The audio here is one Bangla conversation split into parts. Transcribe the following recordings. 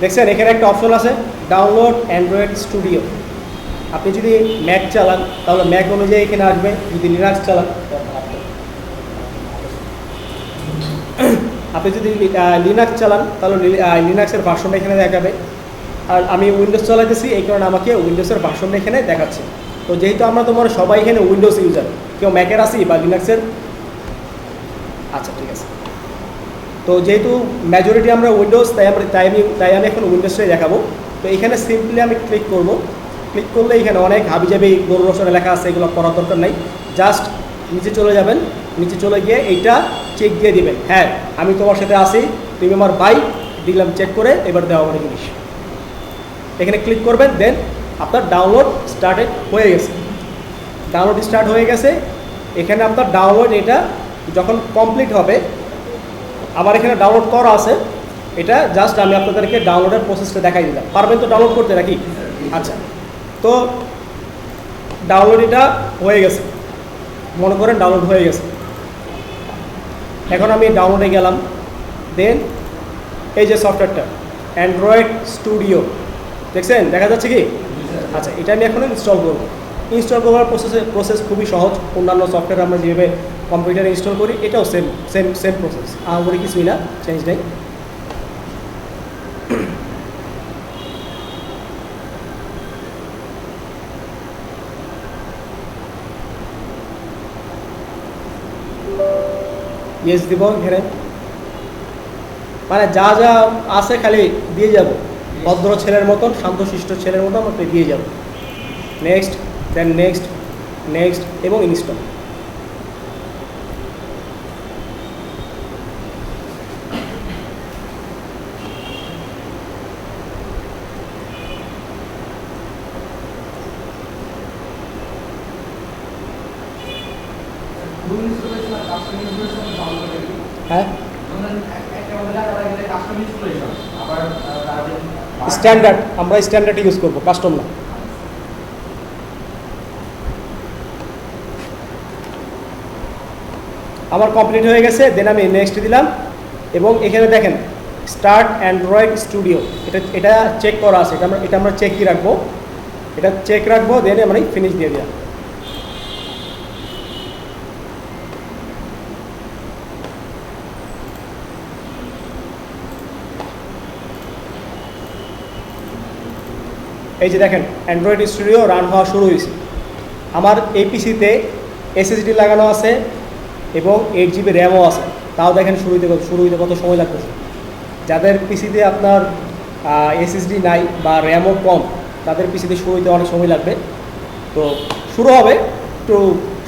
দেখছেন এখানে একটা অপশন আছে ডাউনলোড অ্যান্ড্রয়েড স্টুডিও। আপনি যদি ম্যাক চালান তাহলে ম্যাক অনুযায়ী এখানে আসবে, যদি লিনাক্স চালান, আপনি যদি লিনাক্স চালান তাহলে লিনাক্সের ভার্সনটা এখানে দেখাবে। আর আমি উইন্ডোজ চালাতেছি এই কারণে আমাকে উইন্ডোজের ভার্সনটা এখানে দেখাচ্ছে। তো যেহেতু আমরা তোমার সবাই এখানে উইন্ডোজ ইউজার, কেউ ম্যাকের আসি বা লিনাক্সের, আচ্ছা ঠিক আছে। তো যেহেতু মেজরিটি আমরা উইন্ডোজ, তাই আমি এখন উইন্ডোজটাই দেখাবো। তো এখানে সিম্পলি আমি ক্লিক করব। ক্লিক করলে এখানে অনেক হাবিজাবি গরু রসনে লেখা আছে, এগুলো পড়ার দরকার নাই। জাস্ট নিচে চলে যাবেন, নিচে চলে গিয়ে এইটা চেক দিয়ে দিবেন, হ্যাঁ আমি তোমার সাথে আসি, তুমি আমার ভাই, দিলাম চেক করে, এবার দেওয়া মানে জিনিস এখানে ক্লিক করবেন। দেন আপনার ডাউনলোড স্টার্টেড হয়ে গেছে, ডাউনলোড স্টার্ট হয়ে গেছে। এখানে আপনার ডাউনলোড এটা যখন কমপ্লিট হবে, আমার এখানে ডাউনলোড করা আছে, এটা জাস্ট আমি আপনাদেরকে ডাউনলোডের প্রসেসটা দেখাই দিলাম। পারবেন তো ডাউনলোড করতে নাকি? আচ্ছা, তো ডাউনলোড এটা হয়ে গেছে, মনে করেন ডাউনলোড হয়ে গেছে। এখন আমি ডাউনলোডে গেলাম। দেন এই যে সফটওয়্যারটা অ্যান্ড্রয়েড স্টুডিও, দেখছেন দেখা যাচ্ছে কি? আচ্ছা, এটা আমি এখন ইনস্টল করব। ইনস্টল করার প্রসেস খুবই সহজ। অন্যান্য সফটওয়্যার আমরা যেভাবে কম্পিউটারে ইনস্টল করি এটাও সেম প্রসেস, আমাদের কিছুই না, চেঞ্জ নেই। ইয়েস দিব এখানে, মানে যা যা আছে খালি দিয়ে যাব, ভদ্র ছেলের মতন, শান্তশিষ্ট ছেলের মতন আপনি দিয়ে যাব। নেক্সট, দেন নেক্সট, নেক্সট এবং ইনস্টল। হ্যাঁ, স্ট্যান্ডার্ড, আমরা স্ট্যান্ডার্ড ইউজ করবো, কাস্টম না। আমার কমপ্লিট হয়ে গেছে। দেন আমি নেক্সট দিলাম এবং এখানে দেখেন স্টার্ট অ্যান্ড্রয়েড স্টুডিও, এটা চেক করা আছে, এটা আমরা চেকই রাখবো, এটা চেক রাখবো। দেন আমরা ফিনিশ দিয়ে দিলাম। এই যে দেখেন অ্যান্ড্রয়েড স্টুডিও রান হওয়া শুরু হয়েছে। আমার এই পিসিতে এসএসডি লাগানো আছে এবং 8 GB র্যামও আছে। তাও দেখেন শুরু হইতে কত সময় লাগতেছে। যাদের পিসিতে আপনার এসএসডি নাই বা র্যামও কম, তাদের পিসিতে শুরু হইতে অনেক সময় লাগবে। তো শুরু হবে, একটু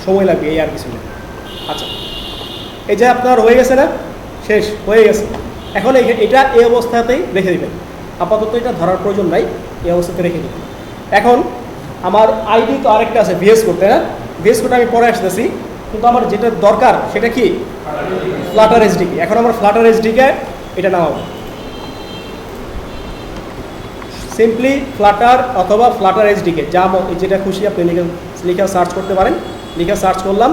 সময় লাগবে, এই আর কিছু না। আচ্ছা, এই যে আপনার হয়ে গেছে না, শেষ হয়ে গেছে। এখন এটা এই অবস্থাতেই রেখে দেবেন, আপাতত এটা ধরার প্রয়োজন নাই, এই অবস্থাতে রেখে দেবেন। এখন আমার আইডি তো আরেকটা আছে ভিএস কোড, তাই না? ভিএস কোড আমি পরে আসতেছি, কিন্তু আমার যেটা দরকার সেটা কি? Flutter SDK. এখন আমার ফ্লাটার এসডিকে এটা নামাবো। সিম্পলি ফ্লাটার অথবা ফ্লাটার এসডিকে, যেটা খুশি আপনি লিখে সার্চ করতে পারেন। লিখে সার্চ করলাম,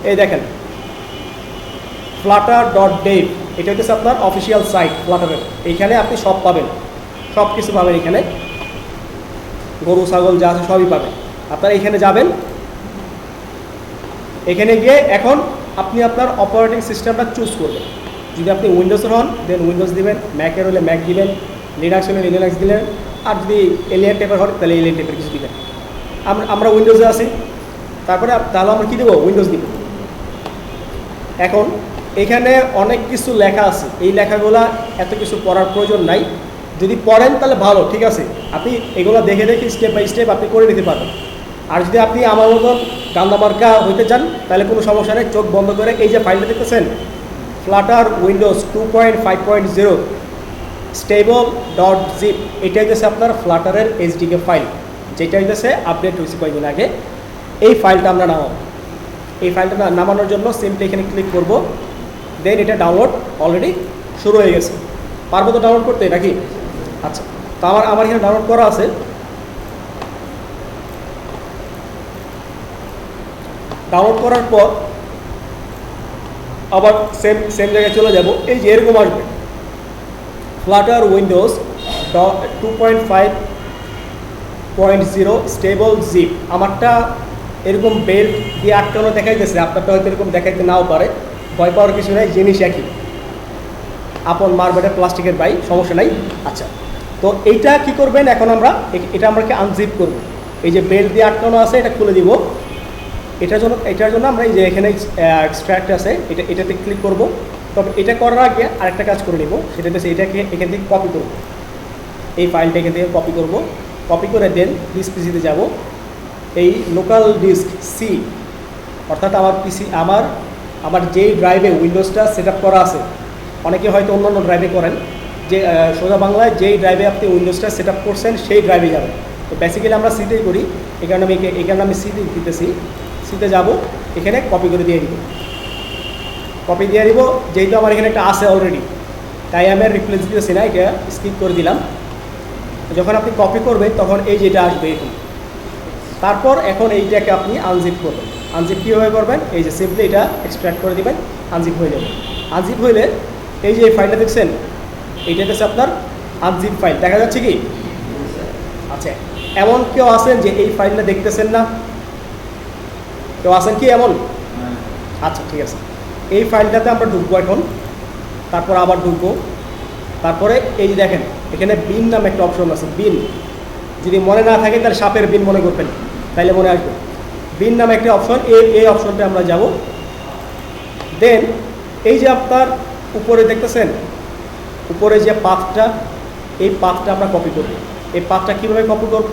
এই দেখেন flutter.dev, এটা হচ্ছে আপনার অফিসিয়াল সাইট ফ্লাটারের। এইখানে আপনি সব পাবেন, সব কিছু পাবেন এখানে, গরু ছাগল যা আছে সবই পাবেন। আপনারা এখানে যাবেন, এখানে গিয়ে এখন আপনি আপনার অপারেটিং সিস্টেমটা চুজ করবেন। যদি আপনি উইন্ডোজের হন দেন উইন্ডোজ দিবেন, ম্যাকের হলে ম্যাক দিবেন, লিনাক্স হলে লিনাক্স দিলেন, আর যদি এলিয়েন টাইপের হন তাহলে এলিয়েন টাইপের কিছু দিবেন। আমরা উইন্ডোজে আছি, তাহলে আমরা কী দেবো? উইন্ডোজ দিব। এখন এখানে অনেক কিছু লেখা আছে, এই লেখাগুলা এত কিছু পড়ার প্রয়োজন নাই। যদি পড়েন তাহলে ভালো, ঠিক আছে, আপনি এগুলো দেখে দেখে স্টেপ বাই স্টেপ আপনি করে নিতে পারবেন। আর যদি আপনি আমার মতন গান্দামার্কা হইতে চান তাহলে কোনো সমস্যা নেই, চোখ বন্ধ করে এই যে ফাইলটা দেখতেছেন ফ্লাটার উইন্ডোজ 2.5.0 stable.zip, এটা হইতেছে আপনার ফ্লাটারের এসডিকে ফাইল, যেটা হইতেছে আপডেট হয়েছে কয়েকদিন আগে। এই ফাইলটা আমরা নামাবো। এই ফাইলটা নামানোর জন্য সিম্পলি এখানে ক্লিক করব। দেন এটা ডাউনলোড অলরেডি শুরু হয়ে গেছে। পারবো তো ডাউনলোড করতে নাকি? আচ্ছা, তো আমার এখানে ডাউনলোড করা আছে। ডাউনলোড করার পর আবার সেম জায়গায় চলে যাব। এই যে এরকম আসবে ফ্লাটার উইন্ডোজ 2.5.0 স্টেবল জিপ। আমারটা এরকম বেল্ট দিয়ে আটকানো দেখাইতেছে, আপনারটা হয়তো এরকম দেখাইতে নাও পারে, ভয় পাওয়ার কিছু নাই, জিনিস একই, আপন মার্বেলের প্লাস্টিকের বাই, সমস্যা নাই। আচ্ছা, তো এইটা কি করবেন, এখন আমরা এটা আমরা কি আনজিপ করব। এই যে বেল্ট দিয়ে আটকানো আছে এটা খুলে দিব। এটার জন্য আমরা এই যে এখানে এক্সট্রাক্ট আছে এটাতে ক্লিক করব। তবে এটা করার আগে আরেকটা কাজ করে নিব, সেটা হচ্ছে এটাকে এখান থেকে কপি করব। এই ফাইলটা এখান থেকে কপি করব, কপি করে দেন ডিস্ক পিসিতে যাব। এই লোকাল ডিস্ক সি, অর্থাৎ আমার পিসি আমার যেই ড্রাইভে উইন্ডোজটা সেট আপ করা আছে, অনেকে হয়তো অন্য ড্রাইভে করেন, যে সোজা বাংলায় যেই ড্রাইভে আপনি উইন্ডোজটা সেট আপ করছেন সেই ড্রাইভে যাবেন। তো বেসিক্যালি আমরা সিতেই করি, এই কারণে আমি সিতে দিতেছি। সিতে যাব, এখানে কপি করে দিয়ে দিব, কপি দিয়ে দিব। যেহেতু আমার এখানে একটা আছে অলরেডি, তাই আমি আর রিপ্লেস দিতেছি না, এটা স্কিপ করে দিলাম। যখন আপনি কপি করবেন তখন এই যেটা আসবে এখানে। তারপর এখন এইটাকে আপনি আনজিপ করবেন। আনজিপ কীভাবে করবেন, এই যে সিম্পলি এটা এক্সট্র্যাক্ট করে দিবেন, আনজিপ হয়ে যাবে। আনজিপ হইলে এই যে ফাইলটা দেখছেন, এইটা হচ্ছে আপনার আনজিপ ফাইল, দেখা যাচ্ছে কি? আচ্ছা, এমন কেউ আছেন যে এই ফাইলটা দেখতেছেন না? কেউ আছেন কি এমন? আচ্ছা, ঠিক আছে। এই ফাইলটাতে আমরা ঢুকবো এখন, তারপর আবার ঢুকবো। তারপরে এই যে দেখেন এখানে বিন নামে একটা অপশন আছে, বিন। যদি মনে না থাকে তাহলে সাপের বিন মনে করবেন, তাইলে মনে আসবে। বিন নামে একটা অপশন, এই অপশনটা আমরা যাব। দেন এই যে আপনার উপরে দেখতেছেন, উপরে যে পাথটা, এই পাথটা আমরা কপি করব। এই পাথটা কীভাবে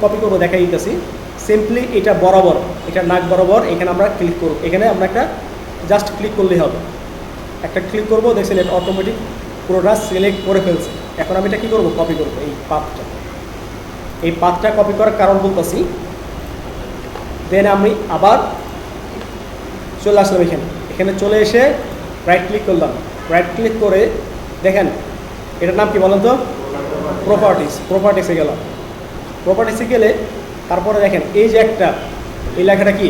কপি করবো দেখাই দিতেছি। সিম্পলি এটা বরাবর, এটা নাক বরাবর এখানে আমরা ক্লিক করব। এখানে আমরা একটা জাস্ট ক্লিক করলেই হবে, একটা ক্লিক করবো, দেখছেন এটা অটোমেটিক পুরোটা সিলেক্ট করে ফেলছে। এখন আমি এটা কী করবো, কপি করবো এই পাথটা কপি করার কারণ বলতেছি। দেন আমি আবার চলে আসলাম এখানে চলে এসে রাইট ক্লিক করলাম। রাইট ক্লিক করে দেখেন এটার নাম কি বলেন তো? প্রপার্টিসে গেলাম। প্রপার্টিসে গেলে তারপরে দেখেন এই যে একটা, এই লেখাটা কি,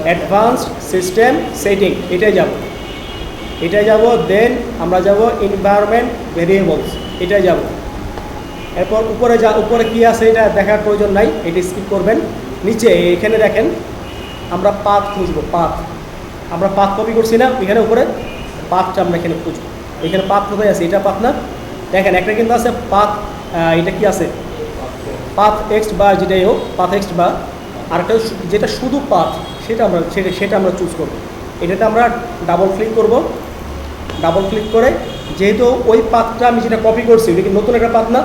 অ্যাডভান্সড সিস্টেম সেটিং, এটাই যাব। দেন আমরা যাব এনভায়রনমেন্ট ভেরিয়েবলস, এটাই যাব। এরপর উপরে কি আছে এটা দেখার প্রয়োজন নাই, এটা স্কিপ করবেন। নিচে এখানে দেখেন আমরা পাথ খুঁজবো, আমরা পাথ কপি করছি না, এখানে উপরে পাথটা আমরা এখানে খুঁজবো। এখানে পাথ কোথায় আছে, এটা পাথ না, দেখেন একটা কিন্তু আছে পাথ, এটা কি আছে, পাথ এক্স বা যেটাই হোক, পাথ এক্স বা আরেকটা যেটা শুধু পাথ, সেটা আমরা চুজ করবো। এটাতে আমরা ডাবল ক্লিক করব। ডাবল ক্লিক করে যেহেতু ওই পাথটা আমি যেটা কপি করছি ওটা কি নতুন একটা পাথ না,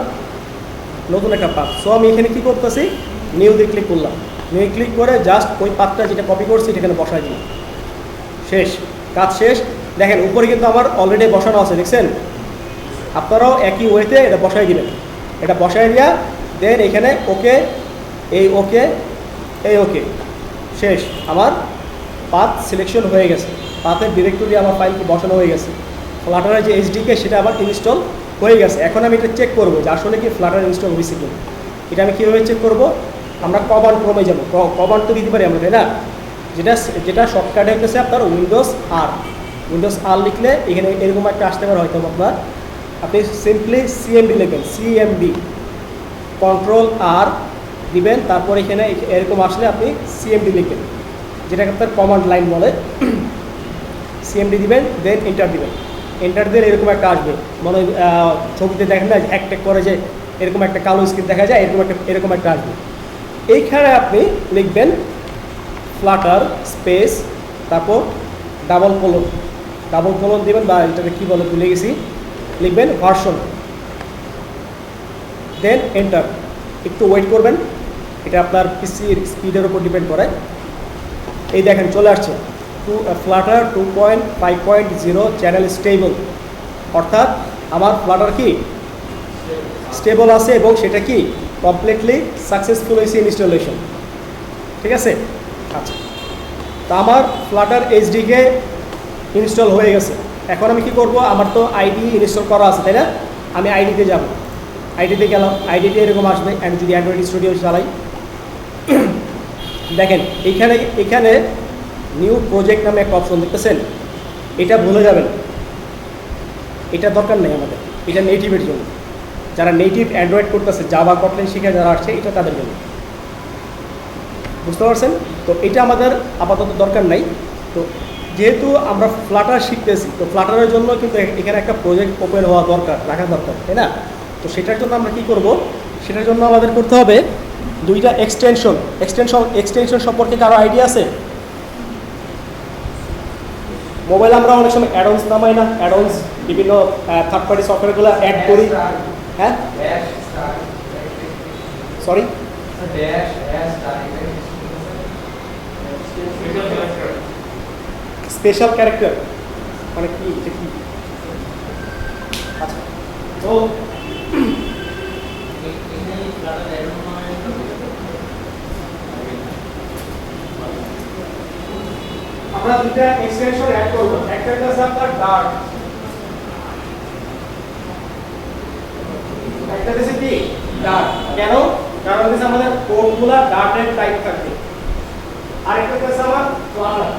নতুন একটা পাথ। সো আমি এখানে কী করতেছি, নিউ দিয়ে ক্লিক করলাম। নিউ ক্লিক করে জাস্ট ওই পাথটা যেটা কপি করছি এখানে বসাই দিলাম, শেষ, কাজ শেষ। দেখেন উপরে কিন্তু আমার অলরেডি বসানো আছে, দেখছেন? আপনারাও একই ওয়েতে এটা বসাই দিবেন। এটা বসাই দেওয়া, দেন এখানে ওকে, এই ওকে, শেষ। আমার পাথ সিলেকশন হয়ে গেছে, পাথের ডিরেক্টরি আমার ফাইলকে বসানো হয়ে গেছে। ফ্লাটারের যে এসডিকে সেটা আবার ইনস্টল হয়ে গেছে। এখন আমি এটা চেক করবো যে আসলে কি ফ্লাটার ইনস্টল হয়েছে কিনা। এটা আমি কীভাবে চেক করবো, আমরা কমান্ড ক্রমে যাবো। কমান্ড তো দিতে পারি আমরা, তাই না? যেটা শর্টকাটে হচ্ছে আপনার উইন্ডোজ আর লিখলে এখানে এরকম একটা আসতে পারে হয়তো আপনার। আপনি সিম্পলি সিএমডি লিখবেন, সিএমডি কন্ট্রোল আর দিবেন, তারপর এখানে এরকম আসলে আপনি সিএমডি লিখবেন, যেটাকে আপনার কমান্ড লাইন বলে। সিএমডি দিবেন, দেন এন্টার দিবেন। এন্টার দিলে এরকম একটা আসবে, মনে ছবিতে দেখেন না একটা করে যে এরকম একটা কালো স্ক্রিন দেখা যায়, এরকম একটা আসবে। এইখানে আপনি লিখবেন ফ্লাটার স্পেস, তারপর ডাবল কোলন দিবেন, বা এটাকে কী বলে ভুলে গেছি, লিখবেন ভার্সন, দেন এন্টার। একটু ওয়েট করবেন, এটা আপনার পিসির স্পিডের উপর ডিপেন্ড করে। এই দেখেন চলে আসছে ফ্লাটার 2.5.0 চ্যানেল স্টেবল, অর্থাৎ আমার ফ্লাটার কি স্টেবল আছে এবং সেটা কি কমপ্লিটলি সাকসেসফুল হয়েছে ইনস্টলেশন, ঠিক আছে? আচ্ছা, তো আমার ফ্লাটার এইচডিকে ইনস্টল হয়ে গেছে। এখন আমি কি করব, আমার তো আইডি ইনস্টল করা আছে, তাই না? আমি আইডিতে যাব, আইডিতে গেলাম, আইডিতে এরকম আসবে। আমি যদি অ্যান্ড্রয়েড স্টুডিও চালাই, দেখেন এখানে নিউ প্রজেক্ট নামে একটা অপশন দেখতেছেন, এটা ভুলে যাবেন, এটা দরকার নেই আমাদের, এটা নেটিভের জন্য। যারা নেটিভ অ্যান্ড্রয়েড করতেছে, জাভা কটলিন শিখে যারা আসছে, এটা তাদের জন্য। বুঝতে পারছেন? তো এটা আমাদের আপাতত দরকার নাই। তো যেহেতু আমরা ফ্লাটার শিখতেছি, তো ফ্লাটারের জন্য কিন্তু এখানে একটা প্রজেক্ট ওপেন হওয়া দরকার, রাখা দরকার, তাই না? তো সেটার জন্য আমরা কি করব? সেটার জন্য আমাদের করতে হবে দুইটা এক্সটেনশন সম্পর্কে কারো আইডিয়া আছে? মোবাইল আমরা অনেক সময় অ্যাডন্স নামাই না, অ্যাডন্স বিভিন্ন থার্ড পার্টি সফটওয়্যারগুলো অ্যাড করি। হ্যাঁ, সরি, স্পেশাল ক্যারেক্টার মানে কি? এটা কি? আচ্ছা, তো আমরা দুটো এক্সটেনশন অ্যাড করব। একটা হচ্ছে আপনার ডার্ট, একটা হচ্ছে কি ডার্ট। কেন? কারণ হচ্ছে আমাদের কোডগুলো ডার্টের টাইপ থাকবে। আরেকটা হচ্ছে আমার ফ্লাটার।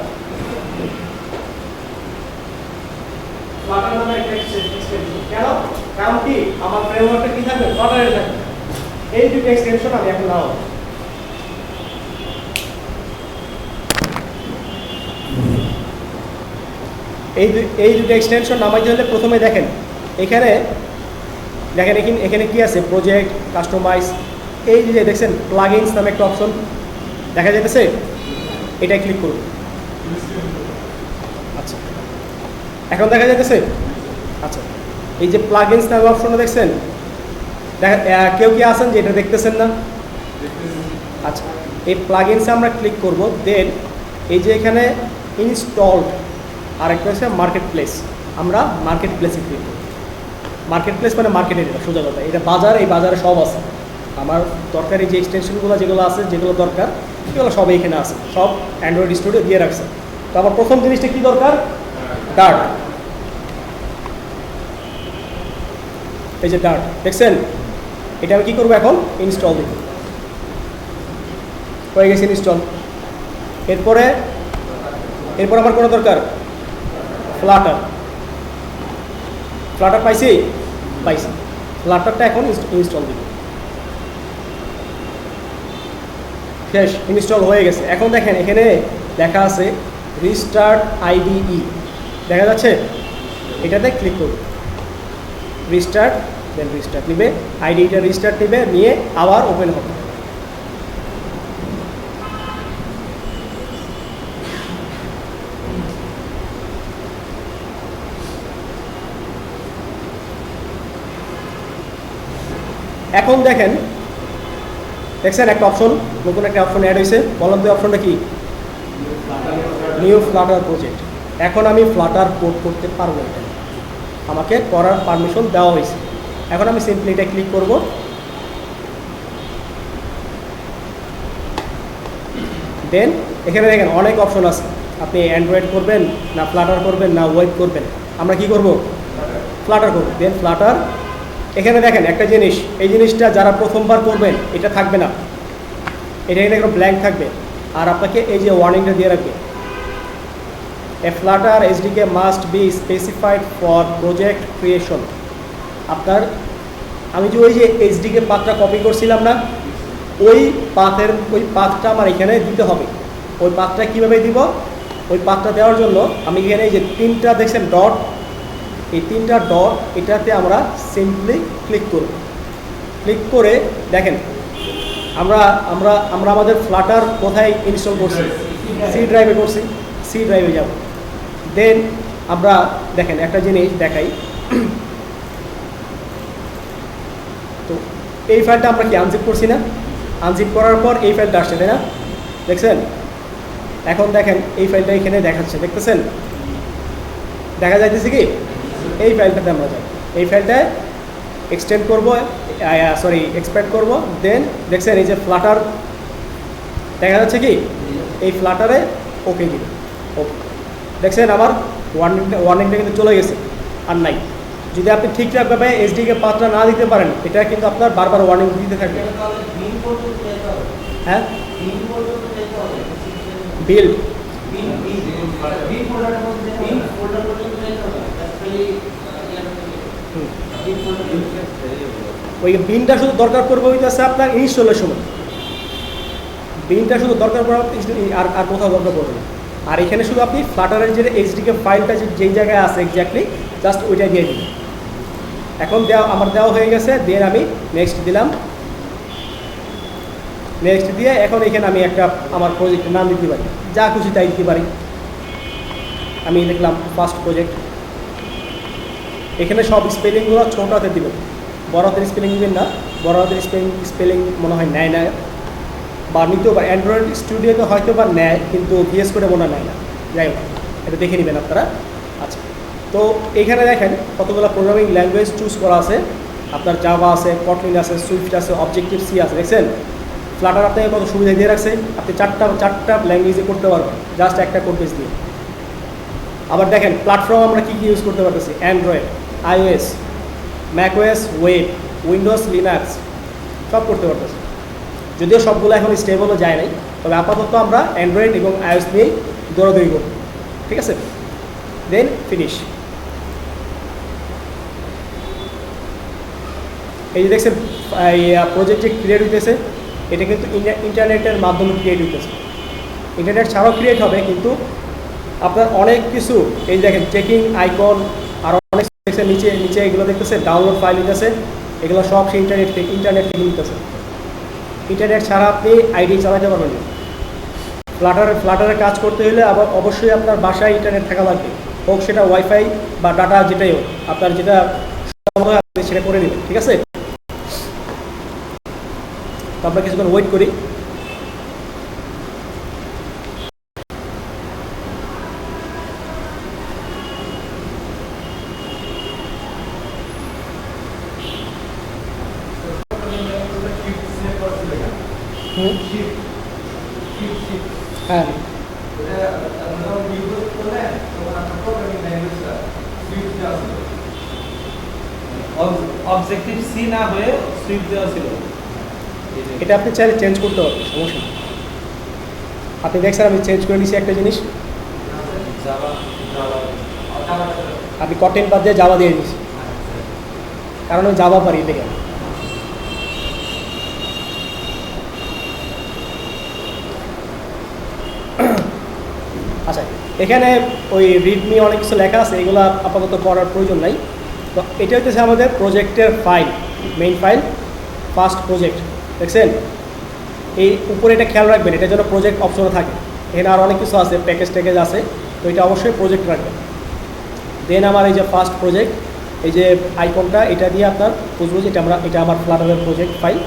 ফ্লাটার নামে একটা এক্সটেনশন। কেন? কারণ কি আমার ফ্রেমওয়ার্কটা কি থাকবে? ফ্লাটারে থাকবে। এই দুটো এক্সটেনশন আমি এখন নাও। এই দুটো এক্সটেনশন নামাইতে হলে প্রথমে দেখেন এখানে কি আছে? Project, customize. এই যে দেখছেন প্লাগইনস নামে একটা অপশন দেখা যাইতেছে, এটা ক্লিক করুন। আচ্ছা, এখন দেখা যাইতেছে? আচ্ছা, এই যে প্লাগইনস নামে অপশনটা দেখছেন, কেউ কি আছেন যে এটা দেখতেছেন না? আচ্ছা, এই প্লাগইনসে আমরা ক্লিক করব। দেন এই যে এখানে ইনস্টলড, আর একটা হচ্ছে মার্কেট প্লেস। আমরা মার্কেট প্লেসে ক্লিক করব। মার্কেট প্লেস মানে মার্কেটের, এটা সোজা কথা। এটা বাজার, এই বাজারে সব আছে। আমার দরকারি যে এক্সটেনশনগুলো যেগুলো আছে, যেগুলো দরকার, সেগুলো সব এখানে আছে, সব অ্যান্ড্রয়েড স্টুডিও দিয়ে রাখছে। তো আমার প্রথম জিনিসটা কি দরকার? ডার্ট। এই যে ডার্ট দেখছেন, এটা আমি কী করবো এখন? ইনস্টল দিব। হয়ে গেছে ইনস্টল। এরপর আমার কোনো দরকার? ফ্লাটার। ফ্লাটার পাইছি। ফ্লাটারটা এখন ইনস্টল দিব। শেষ, ইনস্টল হয়ে গেছে। এখন দেখেন এখানে লেখা আছে রিস্টার্ট আইডিই, দেখা যাচ্ছে? এটাতে ক্লিক করব। রিস্টার্ট, দেন রিস্টার্ট নিবে, আইডিটা রিস্টার্ট নিবে, নিয়ে আবার ওপেন হবে। এখন দেখেন, দেখছেন একটা অপশন, নতুন একটা অপশন অ্যাড হয়েছে। বললাম তো অপশনটা কি? New Flutter project. এখন আমি ফ্লাটার কোড করতে পারবো, এটা আমাকে করার পারমিশন দেওয়া হয়েছে। এখন আমি সিম্পলি এটা ক্লিক করব। দেন এখানে দেখেন অনেক অপশন আছে। আপনি অ্যান্ড্রয়েড করবেন না ফ্লাটার করবেন না ওয়েব করবেন, আমরা কি করব? ফ্লাটার করব। দেন ফ্লাটার। এখানে দেখেন একটা জিনিস, এই জিনিসটা যারা প্রথমবার করবেন এটা থাকবে না, এটা এখানে একটা ব্ল্যাঙ্ক থাকবে। আর আপনাকে এই যে ওয়ার্নিংটা দিয়ে রাখবে, a flutter SDK must be specified for project creation. আপনার, আমি যে ওই যে এসডিকে পাথটা কপি করছিলাম না, ওই পাথটা আমার এখানে দিতে হবে। ওই পাথটা কীভাবে দিব? ওই পাথটা দেওয়ার জন্য আমি এখানে এই যে তিনটা দেখছেন ডট, এই তিনটা ডট, এটাতে আমরা সিম্পলি ক্লিক করব। ক্লিক করে দেখেন আমরা আমাদের ফ্লাটার কোথায় ইনস্টল করছি? সি ড্রাইভে করছি। সি ড্রাইভে যাব। দেন আমরা দেখেন একটা জিনিস দেখাই। তো এই ফাইলটা আমরা কি আনজিপ করছি না? আনজিপ করার পর এই ফাইলটা আসছে, তাই না? দেখছেন? এখন দেখেন এই ফাইলটা এখানে দেখাচ্ছে, দেখতেছেন? দেখা যাইতেছে কি? এই ফাইলটাতে আমরা যাই, এই ফাইলটায় এক্সটেন্ড করবো, এক্সপ্যান্ড করবো। দেন দেখছেন এই যে ফ্লাটার দেখা যাচ্ছে কি? এই ফ্লাটারে ওকে দিন। ওকে, দেখছেন আমার ওয়ার্নিংটা কিন্তু চলে গেছে, আর নাই। যদি আপনি ঠিকঠাকভাবে এসডিকে পাথটা না দিতে পারেন, এটা কিন্তু আপনার বারবার ওয়ার্নিং দিতে থাকবে। হ্যাঁ, বিল্ড ওই বিনটা শুধু দরকার পড়বে হইতেছে আপনার ইনস্টলের সময়, বিনটা শুধু দরকার পড়বে আর কোথাও দরকার পড়বে না। আর এখানে শুধু আপনি ফ্লাটারের যে এইচডিকে ফাইলটা যেই জায়গায় আছে এক্স্যাক্টলি জাস্ট ওইটাই দিয়ে দিন। এখন আমার দেওয়া হয়ে গেছে, দিয়ে আমি নেক্সট দিলাম, নেক্সট দিয়ে এখন এখানে আমি একটা আমার প্রজেক্টের নাম দিতে পারি, যা খুশি তাই দিতে পারি। আমি লিখলাম ফার্স্ট প্রজেক্ট। এখানে সব স্পেলিংগুলো ছোট হাতে দিবেন, বড় হাতের স্পেলিং দিবেন না, বড় হাতের স্পেলিং মনে হয় নেয় না, বা নিতেও পারে। অ্যান্ড্রয়েড স্টুডিওতে হয়তো বা নেয়, কিন্তু ভিএস কোডে মনে হয় নেয় না। যাই হোক, এটা দেখে নেবেন আপনারা। আচ্ছা, তো এখানে দেখেন কতগুলো প্রোগ্রামিং ল্যাঙ্গুয়েজ চুজ করা আছে। আপনার জাভা আছে, কটলিন আছে, সুইফট আছে, অবজেক্টিভ সি আছে। দেখছেন ফ্লাটার আপনাকে কত সুবিধা দিয়ে রাখছে, আপনি চারটা ল্যাঙ্গুয়েজে করতে পারবেন জাস্ট একটা কোড বেস দিয়ে। আবার দেখেন প্ল্যাটফর্ম আমরা কী ইউজ করতে পারতেছি, Android, iOS, macOS, web, Windows, Linux সব করতে পারতেছি। যদিও সবগুলো এখন স্টেবলও যায় নাই, তবে আপাতত আমরা অ্যান্ড্রয়েড এবং আইওএস নিয়েই দৌড়াদৌড়ি করব। ঠিক আছে, দেন ফিনিশ। এই যে দেখছেন এই প্রজেক্ট যে ক্রিয়েট হইতেছে, এটা কিন্তু ইন্টারনেটের মাধ্যমে ক্রিয়েট হইতেছে। ইন্টারনেট ছাড়াও ক্রিয়েট হবে, কিন্তু আপনার অনেক কিছু এই দেখেন চেকিং আইকন, আর অনেক নিচে নিচে এগুলো দেখতেছে ডাউনলোড ফাইল নিতেছে, এগুলো সব সেই ইন্টারনেট থেকে নিতেছে। ইন্টারনেট ছাড়া আপনি আইডি চালাতে পারবেন না। ফ্লাটারের কাজ করতে হলে আবার অবশ্যই আপনার বাসায় ইন্টারনেট থাকা লাগবে, হোক সেটা ওয়াইফাই বা ডাটা, যেটাই হোক আপনার যেটা সেটা করে নেবেন। ঠিক আছে, তো আমরা কিছুক্ষণ ওয়েট করি। হ্যাঁ, অবজেক্টিভ সি না হয়ে সুইফট দেওয়া ছিল। এটা আপনি চাইলে চেঞ্জ করতে পারবেন, সমস্যা নেই। আপনি দেখছেন আমি চেঞ্জ করে নিয়েছি একটা জিনিস, আপনি কটেন বাদ দিয়ে জাভা দিয়ে দিয়েছি, কারণ আমি জাভা পারি দেখে। আচ্ছা, এখানে ওই রিডমি অনেক কিছু লেখা আছে, এগুলো আপাতত পড়ার প্রয়োজন নাই। তো এটা হচ্ছে আমাদের প্রজেক্টের file, main file, first project. দেখছেন এই উপরে এটা খেয়াল রাখবেন, এটার জন্য প্রজেক্ট অপশনে থাকে। এখানে আর অনেক কিছু আছে, প্যাকেজ আছে, তো এটা অবশ্যই প্রজেক্ট রাখবেন। দেন আমার এই যে ফার্স্ট প্রজেক্ট, এই যে আইকনটা, এটা দিয়ে আপনার বুঝবো যে এটা আমার ফ্লাটারের প্রজেক্ট ফাইল।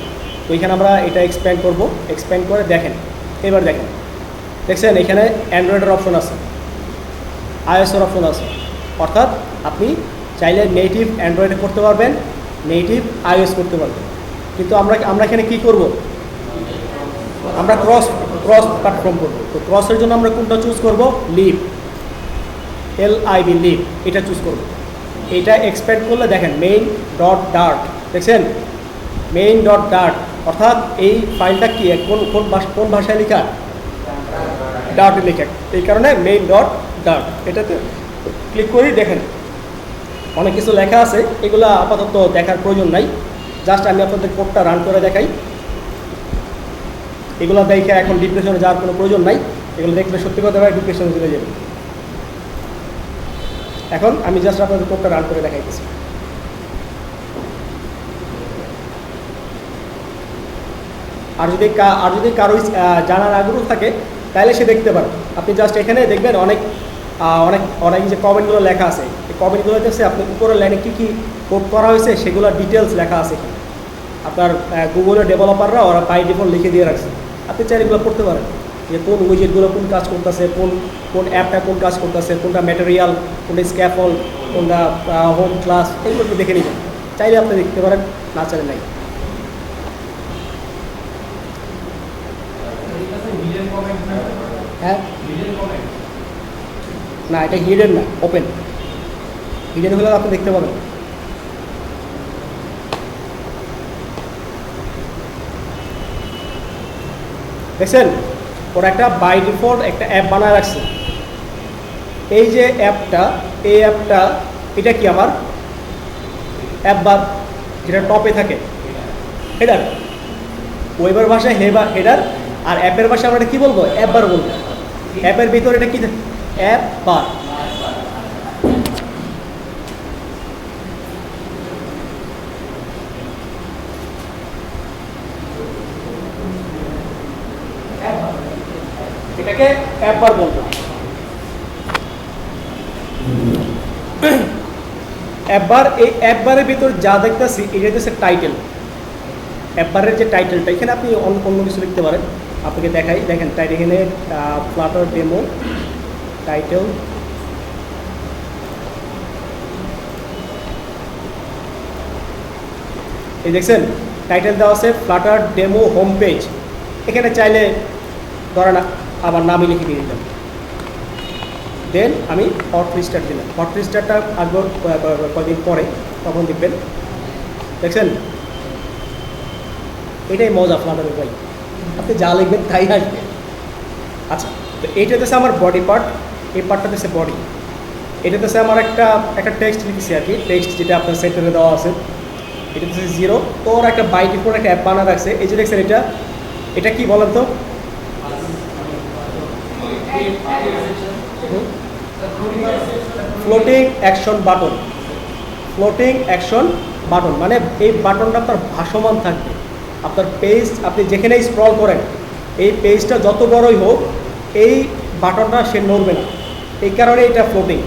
তো এখানে আমরা এটা এক্সপ্যান্ড করব, এক্সপ্যান্ড করে দেখেন, এবার দেখেন দেখছেন এখানে অ্যান্ড্রয়েডের অপশন আছে, আইওএসের অপশন আছে। অর্থাৎ আপনি চাইলে নেটিভ অ্যান্ড্রয়েডে করতে পারবেন, নেটিভ আইওএস করতে পারবেন। কিন্তু আমরা এখানে কী করব, আমরা ক্রস প্ল্যাটফর্ম করব। তো ক্রসের জন্য আমরা কোনটা চুজ করব, লিভ, LIV, লিভ, এটা চুজ করব। এটা এক্সপ্যান্ড করলে দেখেন মেইন ডট ডার্ট, দেখছেন মেইন ডট ডার্ট, অর্থাৎ এই ফাইলটা কি কোন ভাষায় লেখা, ডার্ট লেখা, এই কারণে মেইন ডট ডার্ট। এটাতে ক্লিক করি, দেখেন অনেক কিছু লেখা আছে, এগুলো আপাতত দেখার প্রয়োজন নাই, জাস্ট আমি আপনাদের কোডটা রান করে দেখাই। এগুলো দেখে এখন ডিপ্রেশনে যাওয়ার কোনো প্রয়োজন নাই, এগুলো দেখলে সত্যি কথা ভাই ডিপ্রেশনে চলে যাবে। এখন আমি জাস্ট আপনাদের কোডটা রান করে দেখাইতেছি। আর যদি কারো জানার আগ্রহ থাকে তাহলে সে দেখতে পারে। আপনি জাস্ট এখানে দেখবেন অনেক যে কমেন্টগুলো লেখা আছে, এই কমেন্টগুলো হচ্ছে আপনার উপরের লাইনে কী কী কোড করা হয়েছে সেগুলো ডিটেলস লেখা আছে এখানে। আপনার গুগলের ডেভেলপাররা ওরা বাই ডিফল্ট লিখে দিয়ে রাখছে, আপনি চাইলে এগুলো করতে পারেন, যে কোন উইজেটগুলো কোন কাজ করতেছে, কোন অ্যাপটা কোন কাজ করতেছে, কোনটা ম্যাটেরিয়াল, কোনটা স্ক্যাফোল্ড, কোনটা হোম ক্লাস, এগুলো একটু দেখে নেবেন। চাইলে আপনি দেখতে পারেন, না চাইলে নাই। হ্যাঁ, না এটা হিডেন না, ওপেন। হিডেন হলে আপনি দেখতে পাবেন। দেখছেন ওরা একটা বাই ডিফল্ট একটা অ্যাপ বানায় রাখছে। এই যে অ্যাপটা, এটা কি আমার অ্যাপ বার যেটা টপে থাকে, হেডার। ওয়েবের ভাষায় হেডার, আর অ্যাপের ভাষায় আমরা এটা কী বলবো? অ্যাপ বার বলবো। অ্যাপের ভিতরে এটা কি? অ্যাপ বার। এটাকে অ্যাপ বার বলবো। অ্যাপ বার, এই অ্যাপ বারের ভিতর যা দেখতেছি এটা হচ্ছে টাইটেল। অ্যাপ বারের যে টাইটেলটা, এখানে আপনি অন্য কিছু লিখতে পারেন। আপনাকে দেখাই, দেখেন টাইটেল এখানে ফ্লাটার ডেমো টাইটেল। এই দেখছেন টাইটেল দেওয়া আছে ফ্লাটার ডেমো হোম পেজ। এখানে চাইলে ধরেন আবার নামই লিখে দিয়ে দিলাম, দেন আমি হট রিস্টার্ট দিলাম। হট রিস্টার্টটা আসবো কয়েকদিন পরে, তখন দেখবেন। দেখছেন, এটাই মজা ফ্লাটারের ভাই, আপনি যা লিখবেন তাই আসবে। আচ্ছা, তো এইটা হচ্ছে আমার বডি পার্ট, এই পার্টটা হচ্ছে বডি। এটা হচ্ছে আমার একটা টেক্সট লিখেছি আর কি, টেক্সট যেটা আপনার সেন্টারে দেওয়া আছে। এটা হচ্ছে 0। তো ওর একটা বাই ডিফল্ট একটা অ্যাপ বানা রাখছে। এই যে দেখছেন, এটা কি বলেন তো? Floating action button. Floating action button মানে এই বাটনটা আপনার ভাসমান থাকবে। আপনার পেজ আপনি যেখানেই স্ক্রল করেন, এই পেজটা যত বড়ই হোক, এই বাটনটা সে নড়বে না। এই কারণে এটা ফ্লোটিং,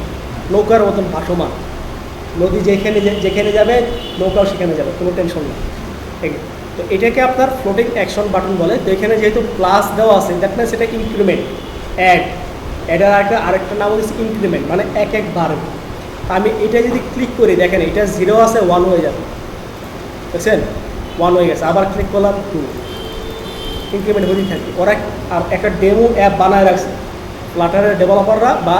নৌকার মতন ভাসমান। নদী যেখানে যাবে, নৌকাও সেখানে যাবে, কোনো টেনশন নেই। ঠিক আছে, তো এটাকে আপনার ফ্লোটিং অ্যাকশন বাটন বলে। তো এখানে যেহেতু প্লাস দেওয়া আছে, দ্যাট মিনস এটা ইনক্রিমেন্ট, অ্যাডার আরেকটা নাম হচ্ছে ইনক্রিমেন্ট, মানে এক বাড়বে। আমি এটা যদি ক্লিক করি, দেখেন এটা 0 আছে, 1 হয়ে যাবে। দেখছেন 1 হয়ে গেছে। আবার ক্লিক করলাম 2, ইনক্রিমেন্ট হতেই থাকবে। ওরা একটা ডেমো অ্যাপ বানায় রাখছে, ফ্লাটারের ডেভেলপাররা বা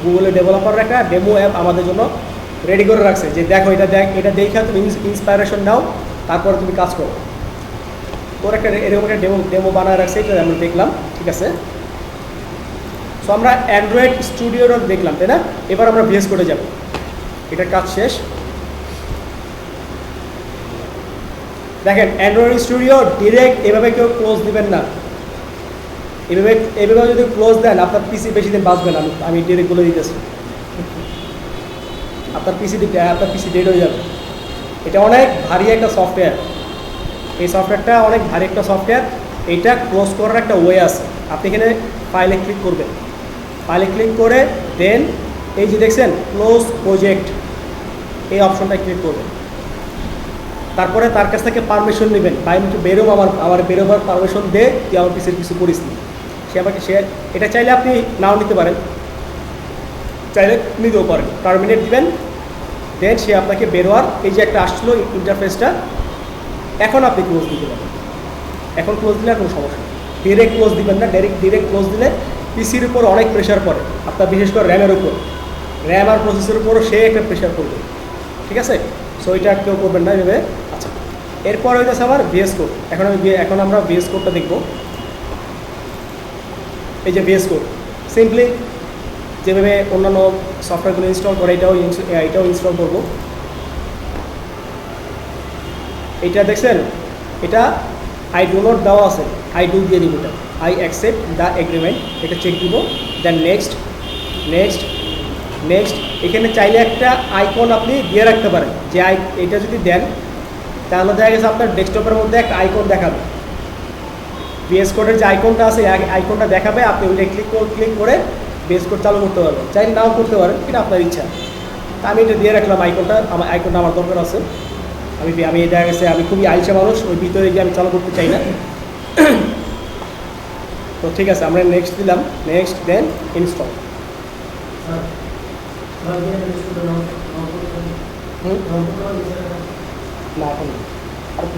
গুগলের ডেভেলপাররা একটা ডেমো অ্যাপ আমাদের জন্য রেডি করে রাখছে, যে দেখো এটা এটা দেখে তুমি ইন্সপায়ারেশন নাও, তারপরে তুমি কাজ করো। ওর এরকম একটা ডেমো বানায় রাখছে, এটা আমরা দেখলাম। ঠিক আছে, সো আমরা অ্যান্ড্রয়েড স্টুডিওটা দেখলাম, তাই না? এবার আমরা ভিএস কোডে যাব, এটার কাজ শেষ। দেখেন অ্যান্ড্রয়েড স্টুডিও ডিরেক্ট এভাবে কেউ ক্লোজ দিবেন না। এভাবে যদি ক্লোজ দেন, আপনার পিসি বেশি দিন বাঁচবে না। আমি ডিরেক্ট বলে দিতেছি, আপনার পিসি ডেড হয়ে যাবে। এটা অনেক ভারী একটা সফটওয়্যার, এই সফটওয়্যারটা অনেক ভারী একটা সফটওয়্যার। এটা ক্লোজ করার একটা ওয়ে আছে। আপনি এখানে ফাইলে ক্লিক করবেন, ফাইলে ক্লিক করে দেন এই যে দেখছেন ক্লোজ প্রজেক্ট, এই অপশনটায় ক্লিক করবেন। তারপরে তার কাছ থেকে পারমিশন নেবেন, ভাই আমি একটু বেরোবো, আমার বেরোবার পারমিশন দে, তুই আমার পিসির কিছু করিস নি। সে এটা চাইলে আপনি নাও নিতে পারেন, চাইলে নিতেও পারেন। টার্মিনেট দিবেন, দেন সে আপনাকে বেরোয়ার এই যে একটা আসছিলো ইন্টারফেসটা, এখন আপনি ক্লোজ দিতে পারেন। এখন ক্লোজ দিলে আর কোনো সমস্যা নেই। ডিরেক্ট ক্লোজ দিবেন না, ডিরেক্ট ক্লোজ দিলে পিসির উপর অনেক প্রেশার পড়ে, আপনার বিশেষ করে র্যামের উপর, র্যাম আর প্রসেসের উপরও সে একটা প্রেশার পড়বে। ঠিক আছে, সো এটা কেউ করবেন না এভাবে। আচ্ছা, এরপর হয়ে গেছে আমার ভিএস কোড। এখন আমরা ভিএস কোডটা দেখব। এই যে ভিএস কোড, সিম্পলি যেভাবে অন্যান্য সফটওয়্যারগুলো ইনস্টল করে এটাও ইনস্টল করব। এটা দেখছেন, এটা আই ডু নট দেওয়া আছে, আই ডু দিয়ে দিব। এটা আই অ্যাকসেপ্ট দ্য এগ্রিমেন্ট, এটা চেক দিব। Then next next next. এখানে চাইলে একটা আইকন আপনি দিয়ে রাখতে পারেন, যে এটা যদি দেন তাহলে দেখা গেছে আপনার ডেস্কটপের মধ্যে একটা আইকন দেখাবে। ভিএস কোডের যে আইকনটা আছে, আইকনটা দেখাবে, আপনি ওইটা ক্লিক করে ভিএস কোড চালু করতে পারবেন। চাইলে নাও করতে পারেন, এটা আপনার ইচ্ছা। তা আমি এটা দিয়ে রাখলাম আইকনটা, আমার দরকার আছে। আমি দেখা গেছে আমি খুবই আইসা মানুষ, ওই ভিতরে গিয়ে আমি চালু করতে চাই না। তো ঠিক আছে, আমরা নেক্সট দিলাম, নেক্সট দেন ইনস্টল। না এখন আরেকটু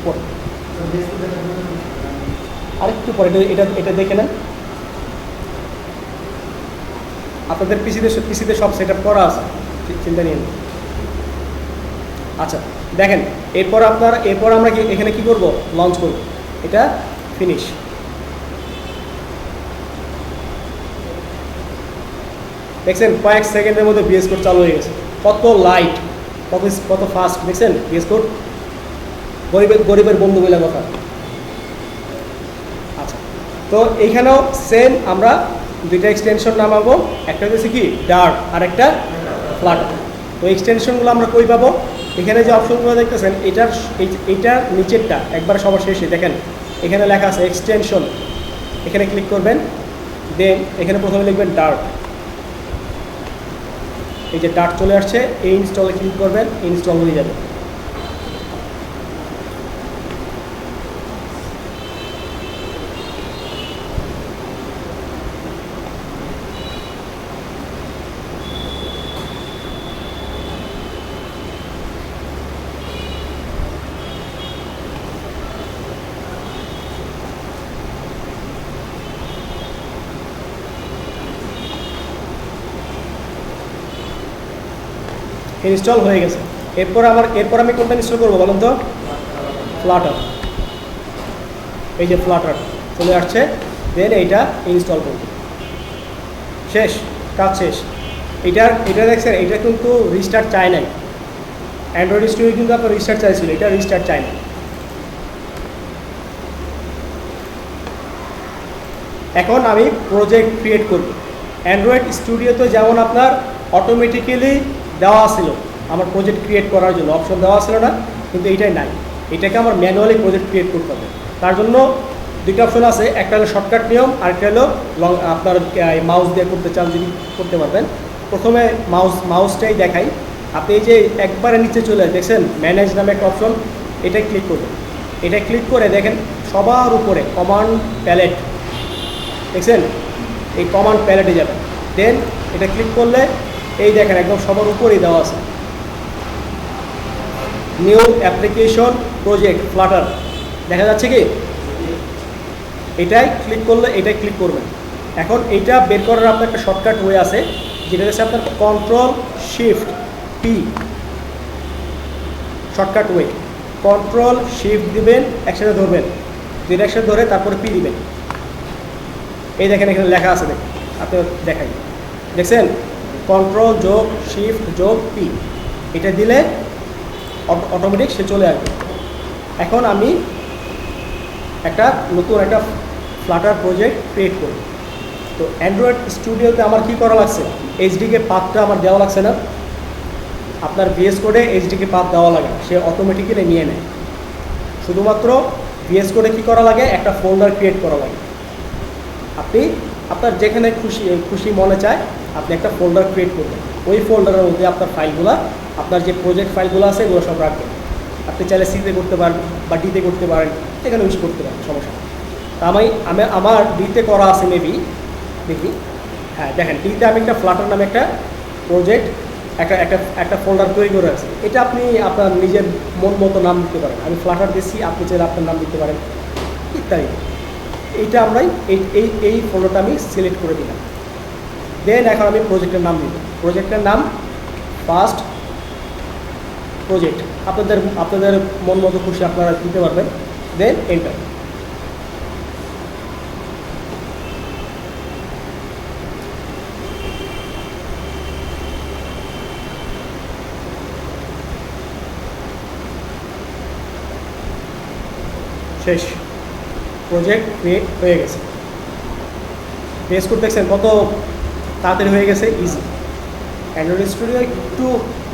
পরে, এটা দেখে নেন। আপনাদের পিসিতে সব সেট আপ করা আছে, চিন্তা নিয়ে নেন। আচ্ছা দেখেন, এরপর আমরা এখানে কি করব? লঞ্চ করব। এটা ফিনিশ। দেখছেন কয়েক সেকেন্ডের মধ্যে ভিএস কোড চালু হয়ে গেছে। কত লাইট, কত ফাস্ট, দেখছেন ভিএস কোড। গরিবের বন্ধু বলে কথা। আচ্ছা, তো এইখানেও সেম আমরা দুইটা এক্সটেনশন নামাবো, একটা হচ্ছে কি ডার্ট আর একটা ফ্লাটার। তো এক্সটেনশনগুলো আমরা কই পাবো? এখানে যে অপশনগুলো দেখতেছেন এইটার নিচেরটা একবার সবার শেষে দেখেন এখানে লেখা আছে এক্সটেনশন, এখানে ক্লিক করবেন। দেন এখানে প্রথমে লিখবেন ডার্ট, এই যে ডার্ট চলে আসছে, এই ইনস্টলে ক্লিক করবেন, ইনস্টল হয়ে যাবে। ইনস্টল হয়ে গেছে। এরপর আমি কোনটা ইনস্টল করবো বলুন তো? ফ্লাটার। এই যে ফ্লাটার চলে আসছে, দেন এইটা ইনস্টল করব। শেষ, কাজ শেষ। এটা দেখছেন, এটা কিন্তু রিস্টার্ট চায় নাই। অ্যান্ড্রয়েড স্টুডিও কিন্তু আপনার রিস্টার্ট চাইছিল, এটা রিস্টার্ট চায় না। এখন আমি প্রজেক্ট ক্রিয়েট করব। অ্যান্ড্রয়েড স্টুডিওতে যেমন আপনার অটোমেটিক্যালি দেওয়া ছিল আমার প্রজেক্ট ক্রিয়েট করার জন্য অপশন দেওয়া ছিল না, কিন্তু এইটাই নাই। এটাকে আমার ম্যানুয়ালি প্রজেক্ট ক্রিয়েট করতে হবে। তার জন্য দুইটা অপশন আছে, একটা হলো শর্টকাট নিয়ম, আরেকটা হলো আপনার মাউস দিয়ে করতে চান যদি করতে পারবেন। প্রথমে মাউসটাই দেখাই। আপনি এই যে একবারে নিচে চলে দেখছেন ম্যানেজ নামে একটা অপশন, এটাই ক্লিক করবেন। এটা ক্লিক করে দেখেন সবার উপরে কমান্ড প্যালেট দেখছেন, এই কমান্ড প্যালেটে যাবেন। দেন এটা ক্লিক করলে এই দেখেন একদম সবার উপরেই দেওয়া আছে নিউ অ্যাপ্লিকেশন প্রজেক্ট ফ্লাটার, দেখা যাচ্ছে কি? এটাই ক্লিক করলে এটাই ক্লিক করবেন। এখন এইটা বের করার আপনার একটা শর্টকাট ওয়ে আছে, যেটা হচ্ছে আপনার control shift P shortcut way. Control shift দিবেন, একসাথে ধরবেন, দুইটা একসাথে ধরে তারপরে পি দিবেন। এই দেখেন এখানে লেখা আছে, দেখেন আপনি দেখাই, দেখছেন কন্ট্রোল যোগ শিফট যোগ পি, এটা দিলে অটোমেটিক সে চলে আসবে। এখন আমি নতুন একটা ফ্লাটার প্রজেক্ট ক্রিয়েট করি। তো অ্যান্ড্রয়েড স্টুডিওতে আমার কি করা লাগছে? এইচডিকে পাথটা আমার দেওয়া লাগছে না? আপনার ভিএস কোডে এইচডিকে পাথ দেওয়া লাগে, সে অটোমেটিক্যালি নিয়ে নেয়। শুধুমাত্র ভিএস কোডে কী করা লাগে? একটা ফোল্ডার ক্রিয়েট করা লাগে। আপনি আপনার যেখানে খুশি মনে চায় আপনি একটা ফোল্ডার ক্রিয়েট করবেন। ওই ফোল্ডারের মধ্যে আপনার ফাইলগুলো, আপনার যে প্রজেক্ট ফাইলগুলো আছে এগুলো সব রাখবেন। আপনি চাইলে সিতে করতে পারেন বা ডিতে করতে পারেন, এখানে ইউজ করতে পারেন, সমস্যা নেই। তা আমার ডিতে করা আছে মেবি, দেখি। হ্যাঁ দেখেন, ডিতে আমি একটা ফ্লাটার নামে একটা প্রজেক্ট একটা ফোল্ডার তৈরি করে আছে। এটা আপনি আপনার নিজের মন মতো নাম দিতে পারেন। আমি ফ্লাটার দিচ্ছি, আপনি চাইলে আপনার নাম দিতে পারেন ইত্যাদি। এইটা আমরাই এই ফোল্ডারটা আমি সিলেক্ট করে দিলাম। দেন এখন আমি প্রজেক্টের নাম দিব। প্রজেক্টের নাম ফার্স্ট প্রজেক্ট, আপনাদের মন মতো খুশি আপনারা দিতে পারবেন। Then enter. শেষ, প্রজেক্ট ক্রিয়েট হয়ে গেছে। পেজ কোড দেখছেন কত তাড়াতাড়ি হয়ে গেছে, ইজি। অ্যান্ড্রয়েড স্টুডিও একটু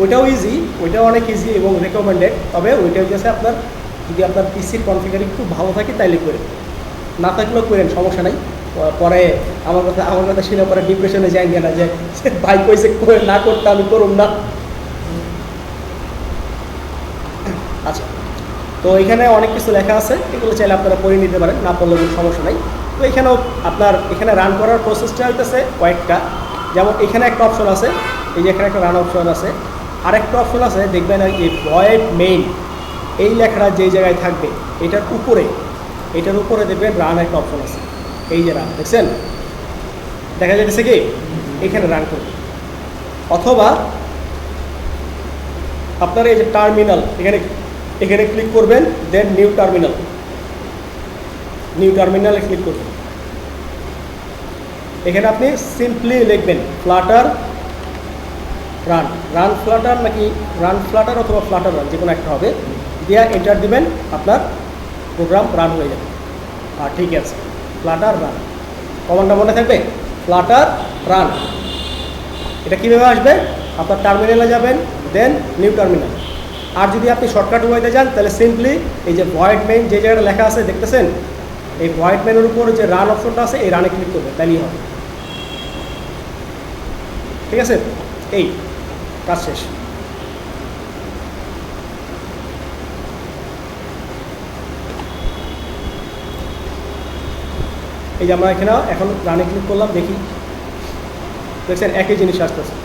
ওইটাও ইজি, ওইটাও অনেক ইজি এবং রেকমেন্ডেড। তবে ওইটা হচ্ছে আপনার যদি আপনার পিসির কনফিগার একটু ভালো থাকে তাইলে করে, না থাকলেও করেন, সমস্যা নাই। পরে আমার কথা শুনে পরে ডিপ্রেশনে যাই না যে ভাই কইছে করে না করতে আমি করুন না। আচ্ছা, তো এখানে অনেক কিছু লেখা আছে, এগুলো চাইলে আপনারা পড়ে নিতে পারেন, না পড়লে কোনো সমস্যা নাই। তো এখানেও আপনার এখানে রান করার প্রসেসটা হইতেছে কয়েকটা। যেমন এখানে একটা অপশন আছে, এই যে এখানে একটা রান অপশন আছে, আরেকটা অপশন আছে দেখবেন এই ভয়েড মেইন, এই লেখাটা যেই জায়গায় থাকবে এটার উপরে দেখবেন রান একটা অপশন আছে। এই যে রান দেখছেন, দেখা যাচ্ছে কি এখানে রান করবে। অথবা আপনার এই যে টার্মিনাল, এখানে ক্লিক করবেন, দেন নিউ টার্মিনালে ক্লিক করবেন। এখানে আপনি সিম্পলি লিখবেন ফ্লাটার রান ফ্লাটার, নাকি রান ফ্লাটার অথবা ফ্লাটার রান, যে কোনো একটা হবে। দিয়ে এন্টার দিবেন, আপনার প্রোগ্রাম রান হয়ে যাবে। আর ঠিক আছে, ফ্লাটার রান কমান্ডটা মনে থাকবে, ফ্লাটার রান। এটা কীভাবে আসবে, আপনার টার্মিনালে যাবেন, দেন নিউ টার্মিনাল। আর যদি আপনি শর্টকাট ওয়েতে যান তাহলে সিম্পলি এই যে ভয়েড মেইন যে জায়গাটা লেখা আছে দেখতেছেন, এই ভয়েড মেইনের উপর যে রান অপশনটা আছে এই রানে ক্লিক করবে, তাইলেই হবে। ঠিক আছে, এই কাজ শেষ। এই যে আমরা এখানে এখন রানে ক্লিক করলাম, দেখি দেখছেন একই জিনিস আসতেছে।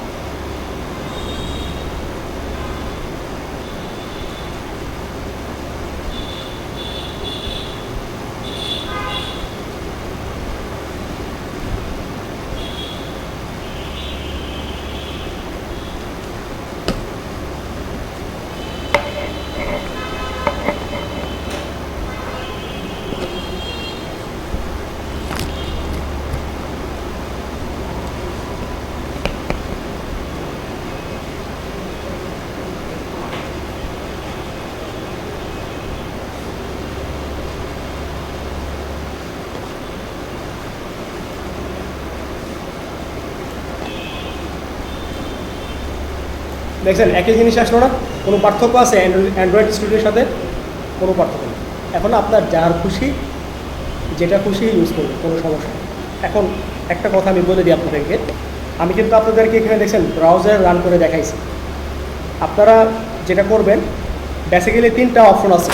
দেখছেন একই জিনিস আসলো না, কোনো পার্থক্য আছে অ্যান্ড্রয়েড স্টুডিওর সাথে? কোনো পার্থক্য নেই। এখন আপনার যার খুশি যেটা খুশি ইউজ করবে, কোনো সমস্যা নেই। এখন একটা কথা আমি বলে দিই আপনাদেরকে, আমি কিন্তু আপনাদেরকে এখানে দেখছেন ব্রাউজার রান করে দেখাইছি। আপনারা যেটা করবেন, বেসিক্যালি 3টা অপশন আছে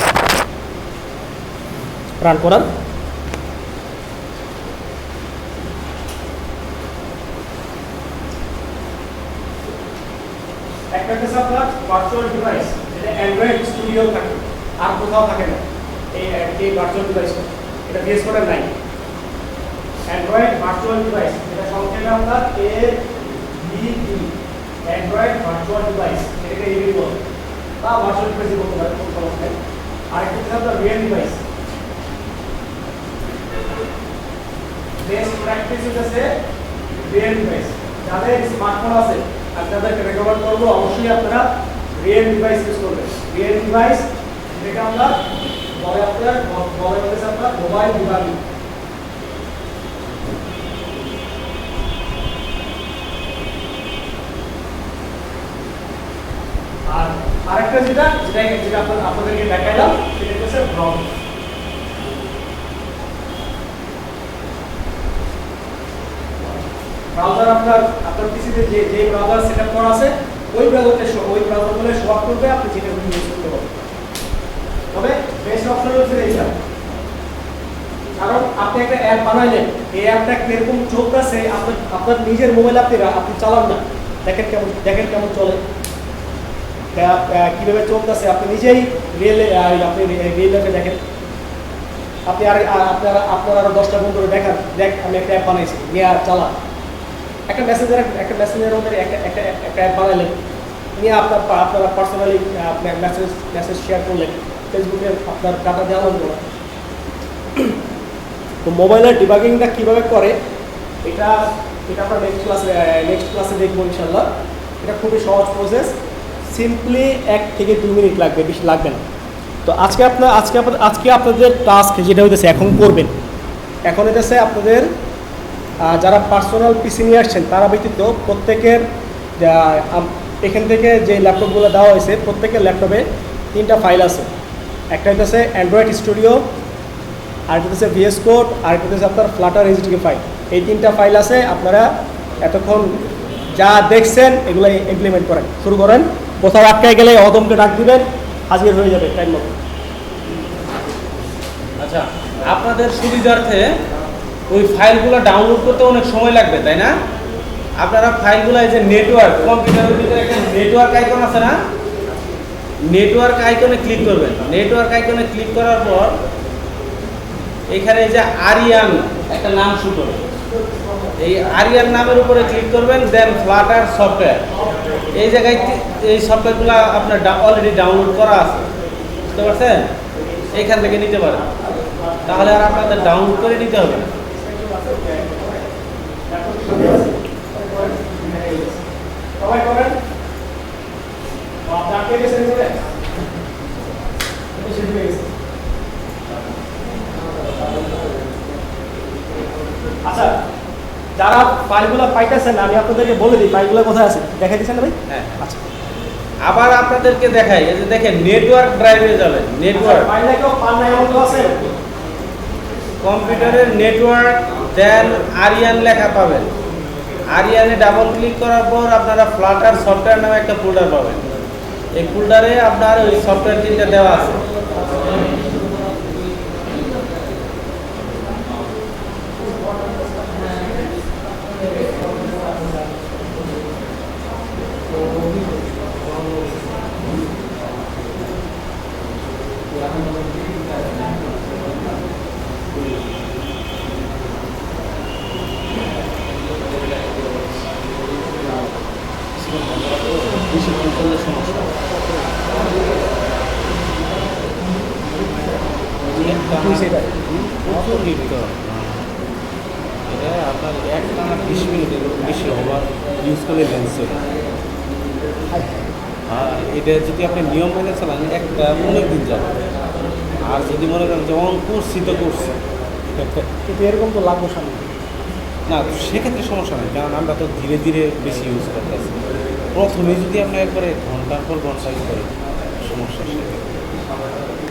রান করার। একটা হচ্ছে আপনার ভার্চুয়াল ডিভাইস, যেটা অ্যান্ড্রয়েড স্টুডিও থাকে, আর কোথাও থাকে না। এই ভার্চুয়াল ডিভাইসটা এটা বেস করে নাই। অ্যান্ড্রয়েড ভার্চুয়াল ডিভাইস, এটা সংক্ষেপে আপনার AVD, অ্যান্ড্রয়েড ভার্চুয়াল ডিভাইস, এটাকে AVD বলে, বা ভার্চুয়াল ডিভাইস বলতে পারেন, কোনো সমস্যা নেই। আরেকটা হচ্ছে আপনার রিয়েল ডিভাইস। বেস্ট প্র্যাকটিস হচ্ছে রিয়েল ডিভাইস। যাদের স্মার্টফোন আছে আপনাদেরকে রেকমেন্ড করবো অবশ্যই আপনারা রিয়েল ডিভাইস ইউজ করবেন। রিয়েল ডিভাইস যেটা আমরা বলে হচ্ছে আপনার মোবাইল ডিভাইস। আর আরেকটা যেটা আপনাদেরকে দেখাইলাম সেটা হচ্ছে ব্রাউজার। ব্রাউজার আপনার পিসিতে যে ব্রাউজার সেটআপ করা আছে ওই ব্রাউজারগুলো শো আপ করবে, আপনি যেটা ইউজ করতে পারবেন। তবে বেস্ট অপশন হচ্ছে এইটা, কারণ আপনি একটা অ্যাপ বানাইলেন, এই অ্যাপটা কিরকম চলতেছে আপনার নিজের মোবাইল আপনি চালান না, দেখেন কেমন চলে, কিভাবে চলতেছে, আপনি নিজেই আপনি রিয়েল লাইফে দেখেন। আপনি আপনার আরো 10টা বন্ধুরে দেখান, দেখ আমি একটা অ্যাপ বানাইছি, নিয়ে আর চালা। একটা মেসেঞ্জারের মধ্যে একটা অ্যাপ বানাইলেন, নিয়ে আপনারা পার্সোনালি মেসেজ শেয়ার করলেন, ফেসবুকে আপনার ডাটা দেওয়া হলো না। তো মোবাইলের ডিবাগিংটা কীভাবে করে এটা আমরা নেক্সট ক্লাসে দেখবো ইনশাল্লাহ। এটা খুবই সহজ প্রসেস, সিম্পলি 1 থেকে 2 মিনিট লাগবে, বেশি লাগবে না। তো আজকে আপনাদের টাস্ক যেটা হইতেছে এখন করবেন, এখন হইতেছে আপনাদের যারা পার্সোনাল পিসি নিয়ে আসছেন তারা ব্যতীত প্রত্যেকের এখান থেকে যে ল্যাপটপগুলো দেওয়া হয়েছে প্রত্যেকের ল্যাপটপে 3টা ফাইল আছে। একটা হইতেছে অ্যান্ড্রয়েড স্টুডিও, আরেকটা হচ্ছে VS কোড, আরেকটা হচ্ছে আপনার ফ্লাটার HTTP ফাইল। এই 3টা ফাইল আছে। আপনারা এতক্ষণ যা দেখছেন এগুলো ইমপ্লিমেন্ট করেন, শুরু করেন। কোথাও আটকায় গেলে অদমকে ডাক দিবেন, হাজির হয়ে যাবে টাইম মতো। আচ্ছা, আপনাদের সুবিধার্থে ওই ফাইলগুলো ডাউনলোড করতে অনেক সময় লাগবে, তাই না? আপনারা ফাইলগুলো এই যে নেটওয়ার্ক, কম্পিউটারের ভিতরে একটা নেটওয়ার্ক আইকন আছে না, নেটওয়ার্ক আইকনে ক্লিক করবেন। নেটওয়ার্ক আইকনে ক্লিক করার পর এখানে এই যে আরিয়ান একটা নাম শো করবে, এই আরিয়ান নামের উপরে ক্লিক করবেন, দেন ফ্লাটার সফটওয়্যার। এই জায়গায় এই সফটওয়্যারগুলো আপনার অলরেডি ডাউনলোড করা আছে, বুঝতে পারছেন? এইখান থেকে নিতে পারেন, তাহলে আর আপনাদের ডাউনলোড করে নিতে হবে না। সবাই করেন। ফাইলগুলো পাইতেছেন আমি আপনাদেরকে বলে দিই ফাইলগুলো কোথায় আছে দেখাই দিচ্ছেন না ভাই? হ্যাঁ আচ্ছা আবার আপনাদেরকে দেখাই এই যে দেখেন নেটওয়ার্ক ড্রাইভে যাবেন নেটওয়ার্ক ফাইলটা কেউ পান নাই এমন কেউ আছে? কম্পিউটারের নেটওয়ার্ক দেন আরিয়ান লেখা পাবেন আরিয়ানে ডাবল ক্লিক করার পর আপনারা ফ্লাটার সফটওয়্যার নামে একটা ফোল্ডার পাবেন এই ফোল্ডারে আপনার ওই সফটওয়্যার তিনটা দেওয়া আছে বেশি কন্ট্রোলের সমস্যা কি সেটা? প্রচুর হিট তো এটা আপনার এক টানা 20 মিনিটের বেশি ওভার ইউজ করলে লেন্স চলে আর এটা যদি আপনি নিয়ম মেনে চালান একটা অনেক দিন যাবে আর যদি মনে করেন যে অন করছি তো করছি কিন্তু এরকম তো লাগবো সামনে। না সেক্ষেত্রে সমস্যা নেই কারণ আমরা তো ধীরে ধীরে বেশি ইউজ করতেছি প্রথমে যদি আপনি একবারে ঘন্টার পর ঘন্টা ইউজ করেন সমস্যা সেক্ষেত্রে